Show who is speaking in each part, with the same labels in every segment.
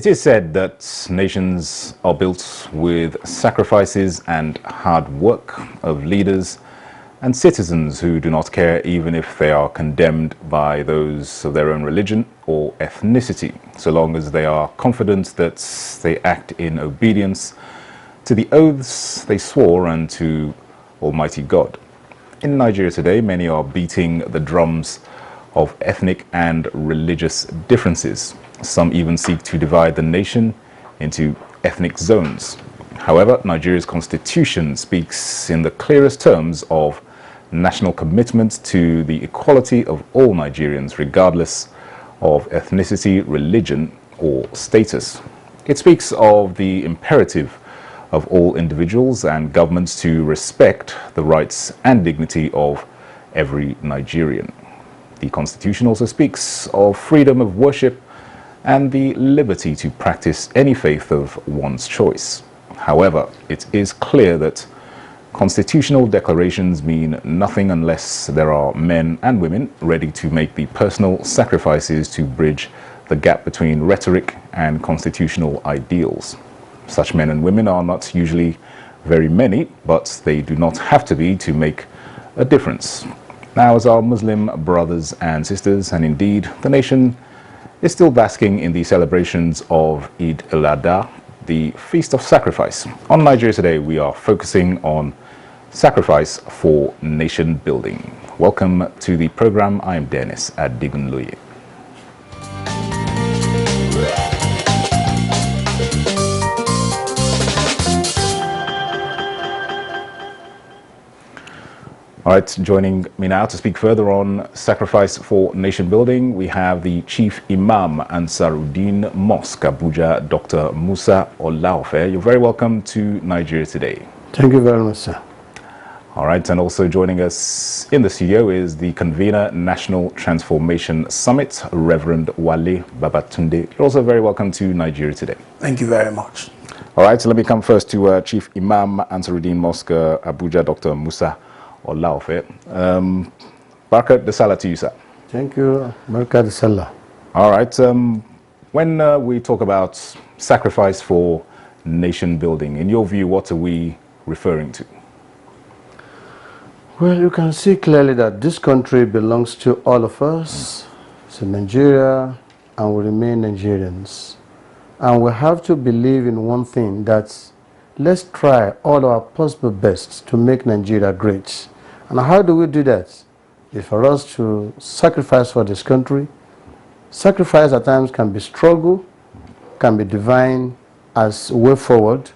Speaker 1: It is said that nations are built with sacrifices and hard work of leaders and citizens who do not care even if they are condemned by those of their own religion or ethnicity, so long as they are confident that they act in obedience to the oaths they swore and to Almighty God. In Nigeria today, many are beating the drums of ethnic and religious differences. Some even seek to divide the nation into ethnic zones. However, Nigeria's constitution speaks in the clearest terms of national commitment to the equality of all Nigerians, regardless of ethnicity, religion, or status. It speaks of the imperative of all individuals and governments to respect the rights and dignity of every Nigerian. The Constitution also speaks of freedom of worship and the liberty to practice any faith of one's choice. However, it is clear that constitutional declarations mean nothing unless there are men and women ready to make the personal sacrifices to bridge the gap between rhetoric and constitutional ideals. Such men and women are not usually very many, but they do not have to be to make a difference. Now, as our Muslim brothers and sisters, and indeed the nation, is still basking in the celebrations of Eid al-Adha, the Feast of Sacrifice. On Nigeria Today, we are focusing on sacrifice for nation building. Welcome to the program. I am Dennis Adigunloye. All right, joining me now to speak further on sacrifice for nation building, we have the Chief Imam Ansaruddin Mosque, Abuja, Dr. Musa Olaofe. You're very welcome to Nigeria Today.
Speaker 2: Thank you very much, sir.
Speaker 1: All right, and also joining us in the studio is the convener, National Transformation Summit, Reverend Wale Babatunde. You're also very welcome to Nigeria Today.
Speaker 3: Thank you very much.
Speaker 1: All right, so let me come first to Chief Imam Ansaruddin Mosque, Abuja, Dr. Musa Olaofe. Barakat de Salah to you, sir.
Speaker 2: Thank you. Barakat de Salah.
Speaker 1: All right. When we talk about sacrifice for nation building, in your view, what are we referring to?
Speaker 2: Well, you can see clearly that this country belongs to all of us. It's Nigeria, and we remain Nigerians. And we have to believe in one thing, that let's try all our possible best to make Nigeria great. And how do we do that? It's for us to sacrifice for this country. Sacrifice at times can be struggle, can be divine as a way forward,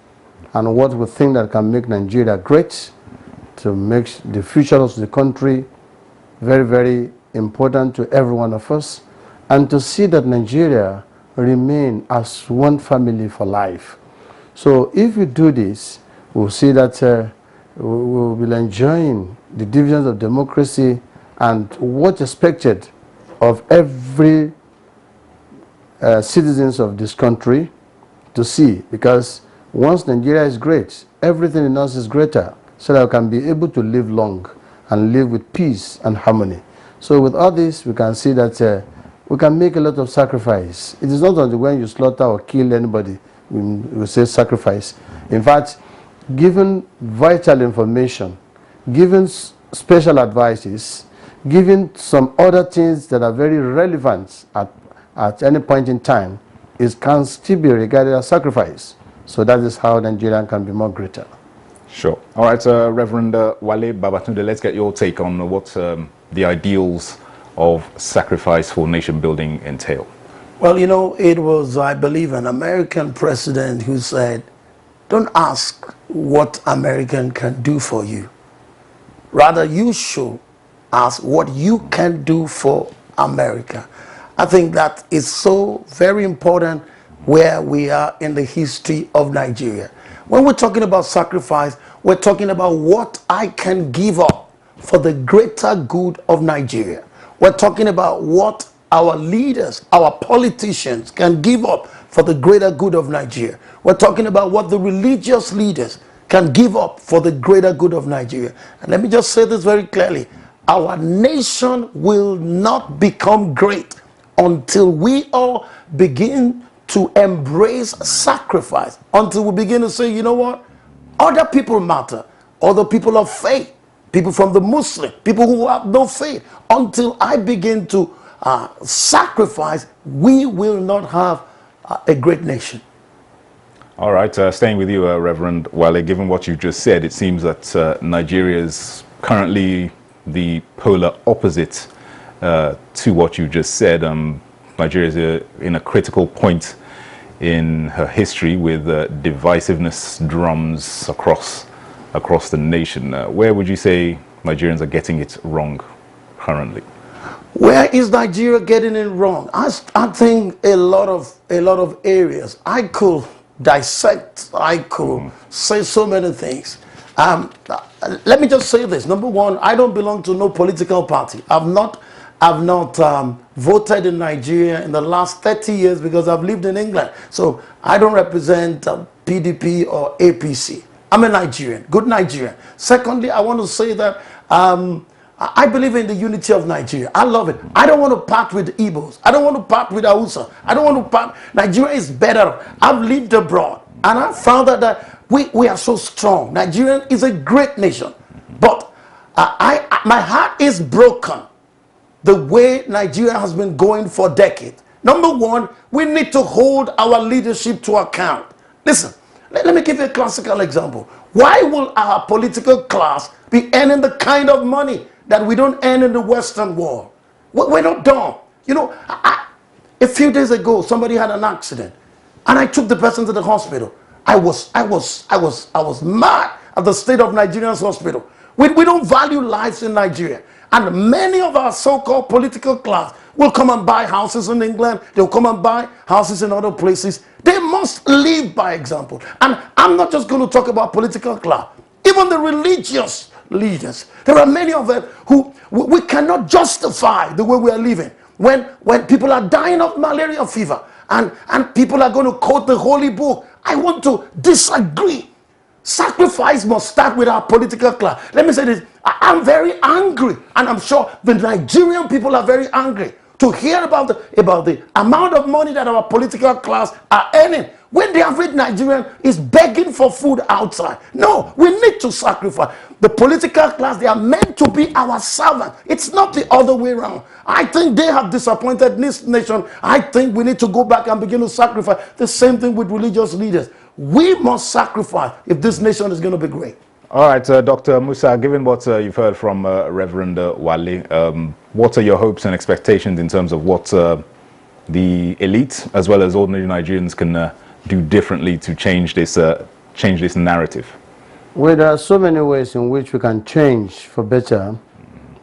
Speaker 2: and what we think that can make Nigeria great, to make the future of the country very, very important to every one of us, and to see that Nigeria remain as one family for life. So if we do this, we'll see that we will be enjoying the divisions of democracy and what's expected of every citizens of this country to see. Because once Nigeria is great, everything in us is greater, so that we can be able to live long and live with peace and harmony. So with all this, we can see that we can make a lot of sacrifice. It is not only when you slaughter or kill anybody we say sacrifice. In fact, given vital information, given special advices, given some other things that are very relevant at any point in time, it can still be regarded as sacrifice. So that is how Nigeria can be more greater.
Speaker 1: Sure. All right, Reverend Wale Babatunde, let's get your take on what the ideals of sacrifice for nation building entail.
Speaker 3: Well, you know, it was, I believe, an American president who said, don't ask what American can do for you. Rather, you should ask what you can do for America. I think that is so very important where we are in the history of Nigeria. When we're talking about sacrifice, we're talking about what I can give up for the greater good of Nigeria. We're talking about what our leaders, our politicians can give up for the greater good of Nigeria. We're talking about what the religious leaders can give up for the greater good of Nigeria. And let me just say this very clearly. Our nation will not become great until we all begin to embrace sacrifice until we begin to say, you know what? Other people matter. Other people of faith. People from the Muslim. People who have no faith. Until I begin to sacrifice, we will not have a great nation.
Speaker 1: All right, staying with you, Reverend Wale, given what you just said, it seems that Nigeria is currently the polar opposite to what you just said. Nigeria is in a critical point in her history with divisiveness drums across the nation. Where would you say Nigerians are getting it wrong currently?
Speaker 3: Where is Nigeria getting it wrong? I think a lot of areas. I could dissect. I could say so many things. Let me just say this. Number one, I don't belong to no political party. I've not voted in Nigeria in the last 30 years because I've lived in England. So I don't represent PDP or APC. I'm a Nigerian, good Nigerian. Secondly, I want to say that I believe in the unity of Nigeria. I love it. I don't want to part with Igbos. I don't want to part with Hausa. I don't want to part. Nigeria is better. I've lived abroad and I found out that we are so strong. Nigeria is a great nation. But my heart is broken the way Nigeria has been going for decades. Number one, we need to hold our leadership to account. Listen, let me give you a classical example. Why will our political class be earning the kind of money that we don't earn in the Western world? We're not dumb. You know, a few days ago, somebody had an accident, and I took the person to the hospital. I was mad at the state of Nigeria's hospital. We don't value lives in Nigeria. And many of our so-called political class will come and buy houses in England. They'll come and buy houses in other places. They must live by example. And I'm not just going to talk about political class. Even the religious leaders. There are many of them who we cannot justify the way we are living. When people are dying of malaria fever and people are going to quote the holy book, I want to disagree. Sacrifice must start with our political class. Let me say this. I'm very angry, and I'm sure the Nigerian people are very angry to hear about the amount of money that our political class are earning when the average Nigerian is begging for food outside. No, we need to sacrifice. The political class, they are meant to be our servant. It's not the other way around. I think they have disappointed this nation. I think we need to go back and begin to sacrifice. The same thing with religious leaders. We must sacrifice if this nation is going to be great.
Speaker 1: All right, Dr. Musa, given what you've heard from Reverend Wale, what are your hopes and expectations in terms of what the elite as well as ordinary Nigerians can do differently to change this narrative?
Speaker 2: Well, there are so many ways in which we can change for better,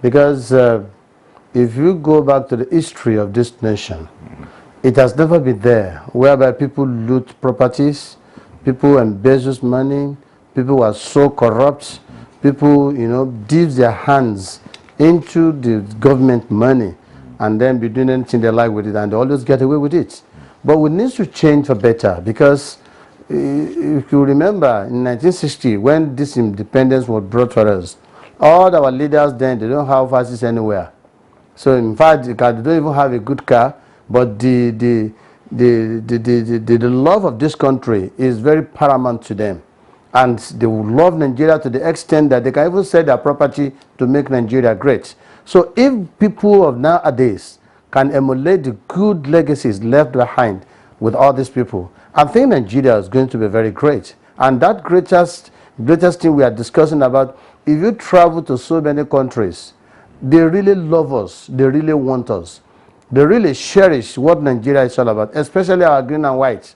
Speaker 2: because if you go back to the history of this nation, it has never been there, whereby people loot properties, people embezzle money, people are so corrupt, people, dip their hands into the government money and then be doing anything they like with it, and they always get away with it. But we need to change for better, because if you remember in 1960, when this independence was brought for us, all our leaders then, they don't have houses anywhere. So in fact, they don't even have a good car, but the love of this country is very paramount to them. And they will love Nigeria to the extent that they can even sell their property to make Nigeria great. So if people of nowadays can emulate the good legacies left behind with all these people, I think Nigeria is going to be very great. And that greatest thing we are discussing about, if you travel to so many countries, they really love us, they really want us. They really cherish what Nigeria is all about, especially our green and white.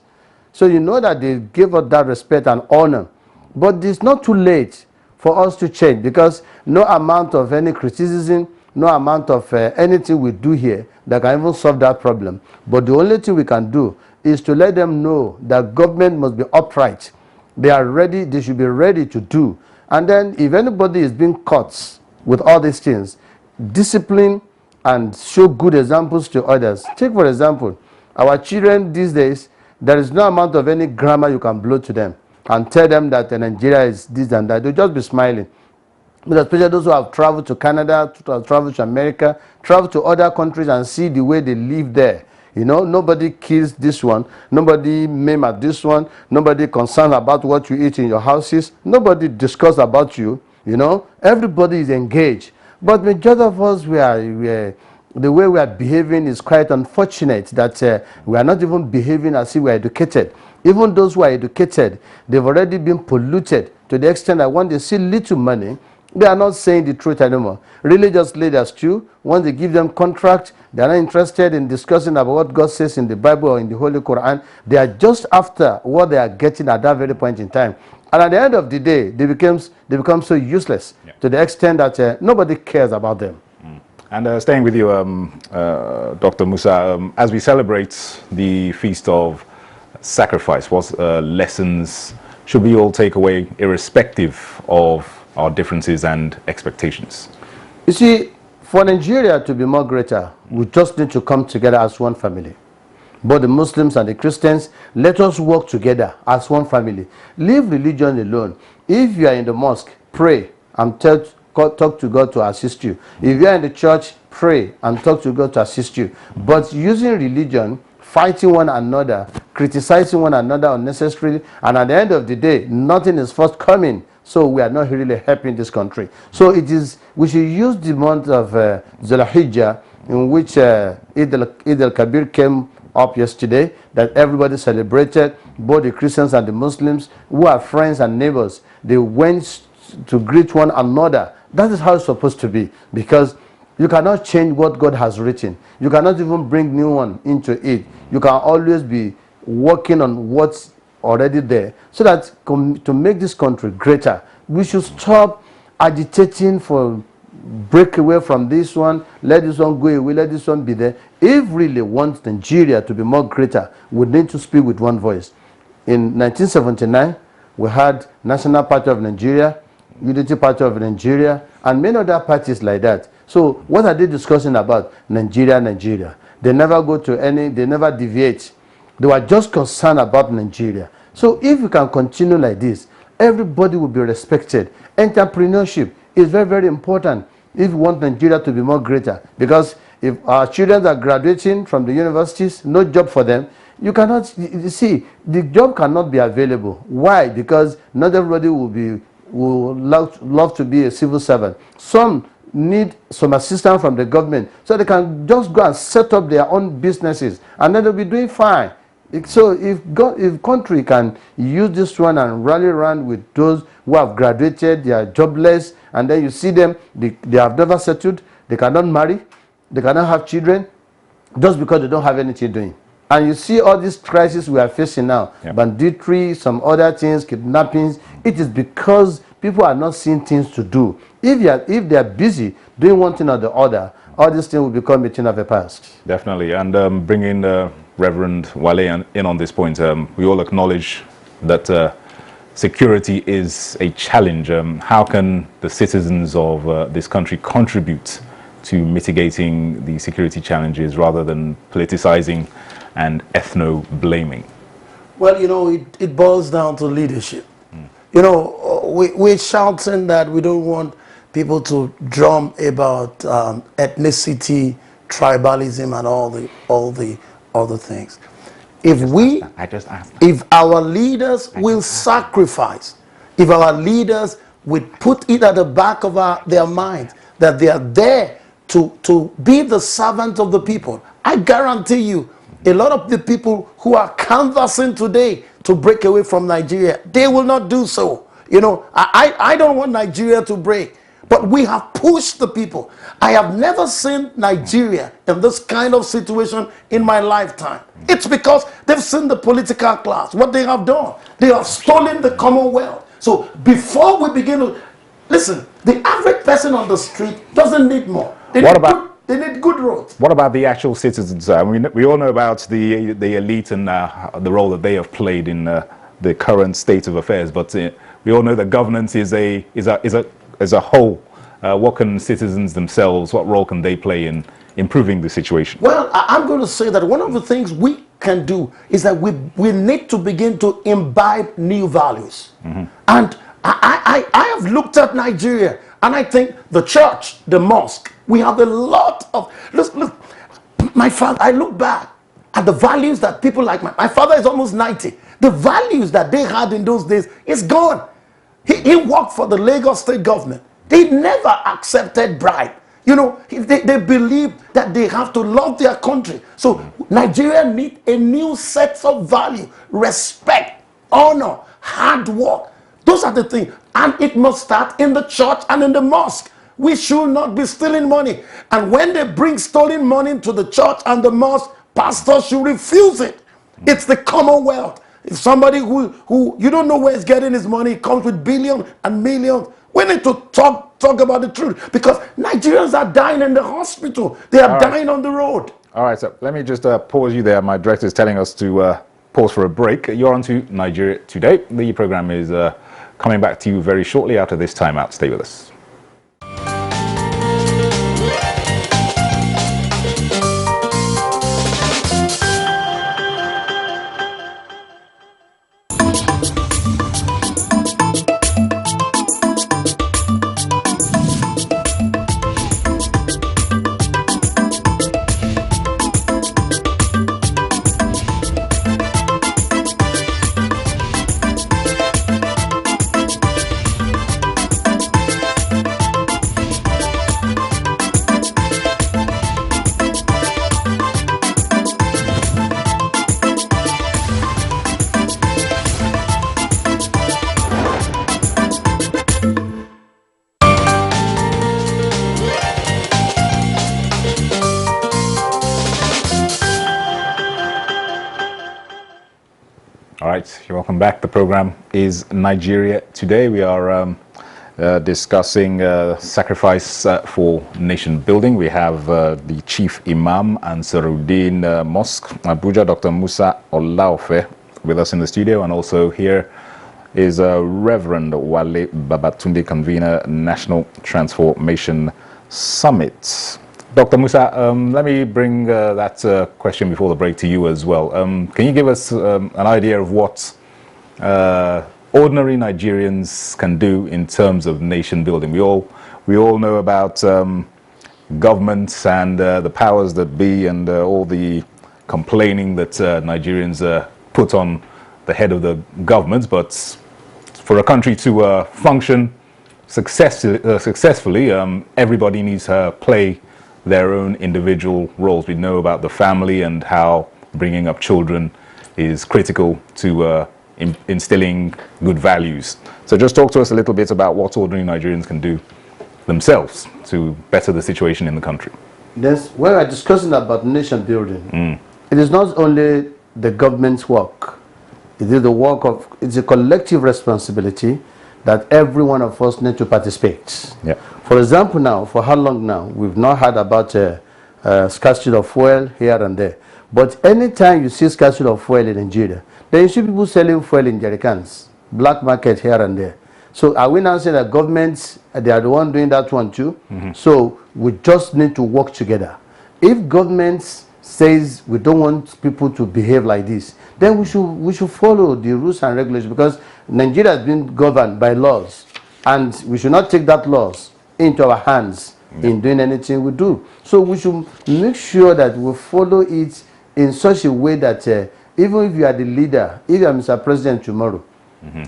Speaker 2: So you know that they give us that respect and honor. But it's not too late for us to change, because no amount of any criticism, no amount of anything we do here that can even solve that problem. But the only thing we can do is to let them know that government must be upright. They are ready, they should be ready to do. And then if anybody is being caught with all these things, discipline and show good examples to others. Take for example, our children these days, there is no amount of any grammar you can blow to them and tell them that Nigeria is this and that. They'll just be smiling. But especially those who have traveled to Canada, traveled to America, traveled to other countries and see the way they live there. You know, nobody kills this one, nobody maim at this one, nobody concerned about what you eat in your houses, nobody discuss about you. You know, everybody is engaged. But majority of us, the way we are behaving is quite unfortunate, that we are not even behaving as if we are educated. Even those who are educated, they've already been polluted to the extent that when they see little money, they are not saying the truth anymore. Religious leaders too, once they give them contract, they are not interested in discussing about what God says in the Bible or in the Holy Quran. They are just after what they are getting at that very point in time. And at the end of the day, they become so useless, to the extent that nobody cares about them.
Speaker 1: And staying with you, Dr. Musa, as we celebrate the Feast of Sacrifice, what lessons should we all take away, irrespective of our differences and expectations?
Speaker 2: You see, for Nigeria to be more greater, we just need to come together as one family. Both the Muslims and the Christians, let us work together as one family. Leave religion alone. If you are in the mosque, pray and talk to God to assist you. If you are in the church, pray and talk to God to assist you. But using religion, fighting one another, criticizing one another unnecessarily, and at the end of the day, nothing is forthcoming. So we are not really helping this country. So we should use the month of Zulhijjah, in which Eid al-Kabir came up yesterday, that everybody celebrated, both the Christians and the Muslims, who are friends and neighbors. They went to greet one another. That is how it's supposed to be, because you cannot change what God has written. You cannot even bring new one into it. You can always be working on what's already there, so that to make this country greater, we should stop agitating for break away from this one, let this one go away, let this one be there. If really want Nigeria to be more greater, we need to speak with one voice. In 1979, we had National Party of Nigeria, Unity Party of Nigeria, and many other parties like that. So what are they discussing about? Nigeria, Nigeria. They never go to they never deviate. They were just concerned about Nigeria. So if we can continue like this, everybody will be respected. Entrepreneurship is very, very important if we want Nigeria to be more greater. Because if our children are graduating from the universities, no job for them, you cannot, you see, the job cannot be available. Why? Because not everybody will love to be a civil servant. Some need some assistance from the government so they can just go and set up their own businesses, and then they'll be doing fine. So if country can use this one and rally around with those who have graduated, they are jobless, and then you see them, they have never settled, they cannot marry, they cannot have children, just because they don't have anything doing. And you see all these crises we are facing now, banditry, some other things, kidnappings. It is because people are not seeing things to do. If they are busy doing one thing or the other, all these things will become a thing of the past.
Speaker 1: Definitely. And bringing Reverend Wale in on this point, we all acknowledge that security is a challenge. How can the citizens of this country contribute to mitigating the security challenges rather than politicizing and ethno-blaming?
Speaker 3: Well, you know, it boils down to leadership. You know, we're shouting that we don't want people to drum about ethnicity, tribalism, and all the other things. If our leaders will sacrifice, if our leaders will put it at the back of their minds that they are there to be the servant of the people, I guarantee you, a lot of the people who are canvassing today to break away from Nigeria, they will not do so. You know, I don't want Nigeria to break, but we have pushed the people. I have never seen Nigeria in this kind of situation in my lifetime. It's because they've seen the political class, what they have done. They have stolen the Commonwealth. So before we begin to, listen, the average person on the street doesn't need more. They need good roads.
Speaker 1: What about the actual citizens? We all know about the elite and the role that they have played in the current state of affairs, but we all know that governance is a whole. What can citizens themselves, what role can they play in improving the situation?
Speaker 3: Well, I'm going to say that one of the things we can do is that we need to begin to imbibe new values. And I have looked at Nigeria, and I think the church, the mosque, we have a lot of, look, my father, I look back, And the values that people like my father is almost 90. The values that they had in those days is gone. He worked for the Lagos state government. They never accepted bribe. You know, they believe that they have to love their country. So Nigeria need a new set of value, respect, honor, hard work. Those are the things. And it must start in the church and in the mosque. We should not be stealing money. And when they bring stolen money to the church and the mosque, pastors should refuse it. It's the commonwealth. If somebody who you don't know where he's getting his money, comes with billions and millions, we need to talk about the truth, because Nigerians are dying in the hospital. They are dying on the road.
Speaker 1: All right, so let me just pause you there. My director is telling us to pause for a break. You're on to Nigeria Today. The program is coming back to you very shortly after this timeout. Stay with us. All right, you're welcome back. The program is Nigeria Today. We are discussing sacrifice for nation building. We have the Chief Imam Ansaruddin Mosque, Abuja, Dr. Musa Olaofe, with us in the studio, and also here is Reverend Wale Babatunde, convener, National Transformation Summit. Dr. Musa, let me bring that question before the break to you as well. Can you give us an idea of what ordinary Nigerians can do in terms of nation building? We all know about governments and the powers that be, and all the complaining that Nigerians put on the head of the government. But for a country to function successfully, everybody needs to play their own individual roles. We know about the family and how bringing up children is critical to instilling good values. So just talk to us a little bit about what ordinary Nigerians can do themselves to better the situation in the country.
Speaker 2: Yes, when we're discussing about nation building, it is not only the government's work. It is the work of, it's a collective responsibility that every one of us need to participate.
Speaker 1: Yeah.
Speaker 2: For example, now, for how long now? We've not heard about scarcity of fuel here and there. But anytime you see scarcity of fuel in Nigeria, then you see people selling fuel in jerrycans, black market here and there. So are we now saying that governments, they are the one doing that one too? So we just need to work together. If governments says we don't want people to behave like this, then we should follow the rules and regulations, because Nigeria has been governed by laws, and we should not take that laws into our hands in doing anything we do. So we should make sure that we follow it in such a way that even if you are the leader, if you are Mr. President tomorrow,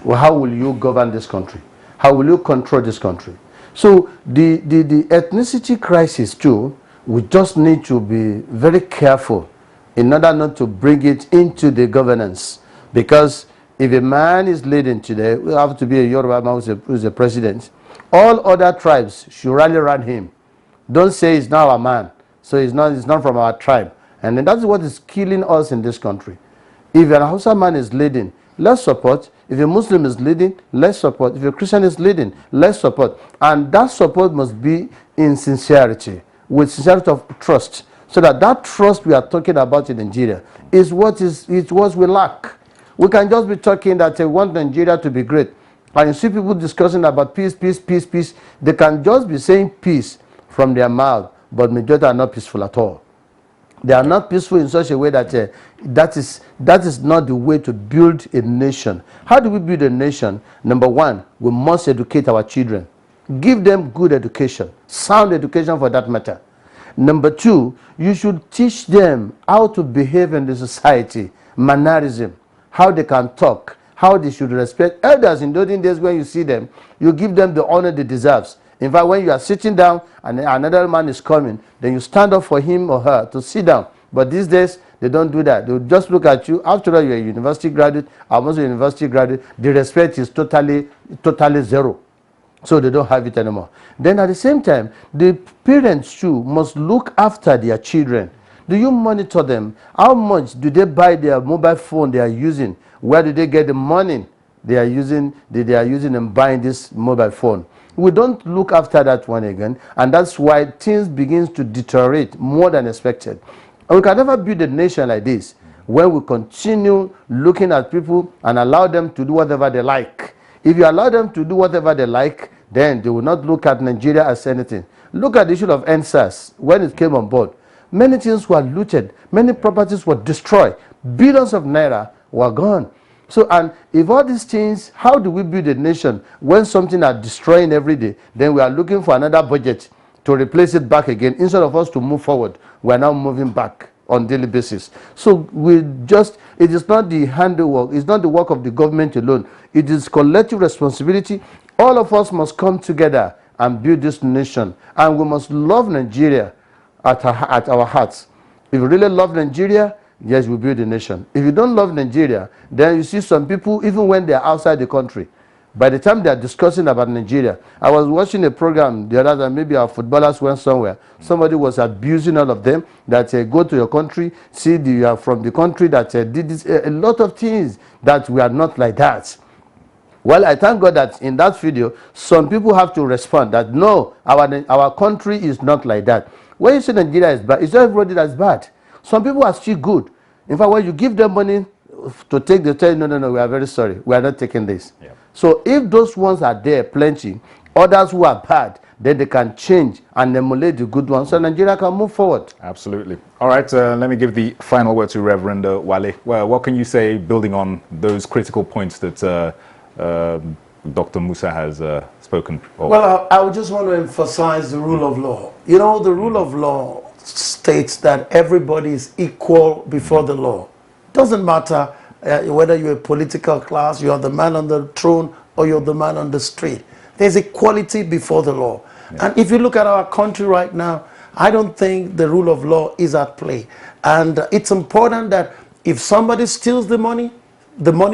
Speaker 2: well, how will you govern this country? How will you control this country? So the ethnicity crisis too, we just need to be very careful in order not to bring it into the governance. Because if a man is leading today, we have to be a Yoruba man who's a president. All other tribes should rally around him. Don't say he's not our man, so he's not from our tribe. And then that's what is killing us in this country. If an Hausa man is leading, let's support. If a Muslim is leading, let's support. If a Christian is leading, let's support. And that support must be in sincerity, with sincerity of trust, so that trust we are talking about in Nigeria is what we lack. We can just be talking that we want Nigeria to be great, and you see people discussing about peace, peace, peace, peace. They can just be saying peace from their mouth, but majority are not peaceful at all. They are not peaceful in such a way that that is not the way to build a nation. How do we build a nation? Number one, we must educate our children. Give them good education, sound education for that matter. Number two, you should teach them how to behave in the society, mannerism, how they can talk, how they should respect elders. In those days when you see them, you give them the honor they deserve. In fact, when you are sitting down and another man is coming, then you stand up for him or her to sit down. But these days, they don't do that. They'll just look at you. After all, you're a university graduate. I'm also a university graduate. The respect is totally zero. So they don't have it anymore. Then at the same time, the parents too must look after their children. Do you monitor them? How much do they buy their mobile phone they are using? Where do they get the money they are using and buying this mobile phone? We don't look after that one again, and that's why things begins to deteriorate more than expected. And we can never build a nation like this when we continue looking at people and allow them to do whatever they like. If you allow them to do whatever they like, then they will not look at Nigeria as anything. Look at the issue of NSAS when it came on board. Many things were looted, many properties were destroyed, billions of naira were gone. So, and if all these things, how do we build a nation when something are destroying every day? Then we are looking for another budget to replace it back again. Instead of us to move forward, we are now moving back on daily basis. So it is not the handiwork, it's not the work of the government alone. It is collective responsibility. All of us must come together and build this nation. And we must love Nigeria at our hearts. If you really love Nigeria, yes, we build a nation. If you don't love Nigeria, then you see some people, even when they are outside the country, by the time they are discussing about Nigeria, I was watching a program the other time, maybe our footballers went somewhere. Somebody was abusing all of them, that go to your country, see you are from the country that did this, a lot of things that we are not like that. Well, I thank God that in that video, some people have to respond that no, our country is not like that. When you say Nigeria is bad, it's not everybody that's bad. Some people are still good. In fact, when you give them money to take, they tell you, no, we are very sorry. We are not taking this. Yeah. So if those ones are there, plenty, others who are bad, then they can change and emulate the good ones so Nigeria can move forward.
Speaker 1: Absolutely. All right, let me give the final word to Reverend Wale. Well, what can you say, building on those critical points that Dr. Musa has spoken of?
Speaker 3: Well, I would just want to emphasize the rule of law. You know, the rule of law states that everybody is equal before the law. Doesn't matter whether you're a political class, you're the man on the throne, or you're the man on the street. There's equality before the law. Yeah. And if you look at our country right now, I don't think the rule of law is at play. And it's important that if somebody steals the money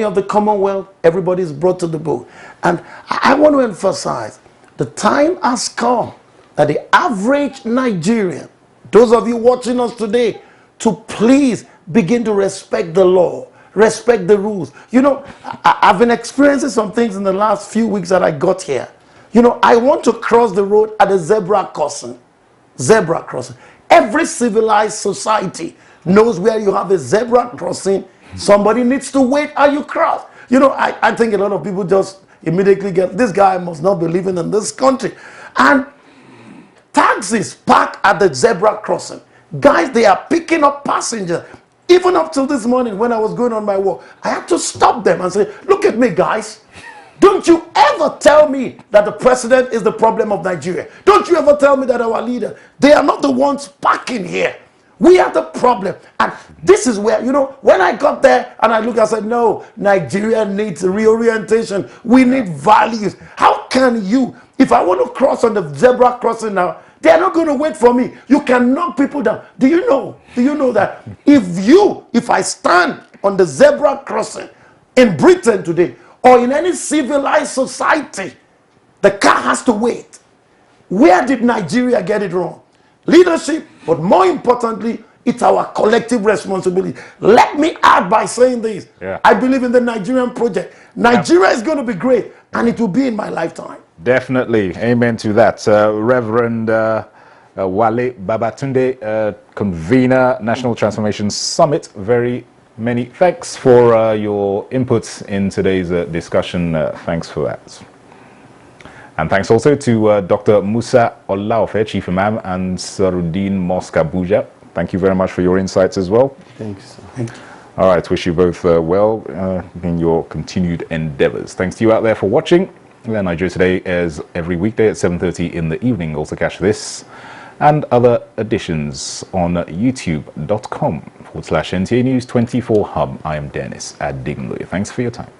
Speaker 3: of the Commonwealth, everybody is brought to the book. And I want to emphasize, the time has come that the average Nigerian, those of you watching us today, to please begin to respect the law, respect the rules. You know, I've been experiencing some things in the last few weeks that I got here. You know, I want to cross the road at a zebra crossing. Zebra crossing. Every civilized society knows where you have a zebra crossing, somebody needs to wait and you cross. You know, I think a lot of people just immediately get, this guy must not be living in this country. And taxis park at the zebra crossing. Guys, they are picking up passengers. Even up till this morning when I was going on my walk, I had to stop them and say, look at me, guys. Don't you ever tell me that the president is the problem of Nigeria. Don't you ever tell me that our leader, they are not the ones parking here. We are the problem. And this is where, you know, when I got there and I looked, I said, no, Nigeria needs reorientation. We need values. How can you, if I want to cross on the zebra crossing now, they're not going to wait for me. You can knock people down. Do you know that if I stand on the zebra crossing in Britain today or in any civilized society, the car has to wait. Where did Nigeria get it wrong? Leadership, but more importantly, it's our collective responsibility. Let me add by saying this. Yeah. I believe in the Nigerian project. Nigeria is going to be great, and it will be in my lifetime.
Speaker 1: Definitely. Amen to that. Reverend Wale Babatunde, convener, National Transformation Summit, very many thanks for your inputs in today's discussion. Thanks for that. And thanks also to Dr. Musa Olaofe, Chief Imam, and Saruddin Mosque Abuja. Thank you very much for your insights as well.
Speaker 2: Thanks.
Speaker 3: Thank you.
Speaker 1: All right, wish you both well in your continued endeavors. Thanks to you out there for watching. Nigeria Today airs every weekday at 7:30 in the evening. Also catch this and other editions on youtube.com/NTA News 24 Hub. I am Dennis Adignloye. Thanks for your time.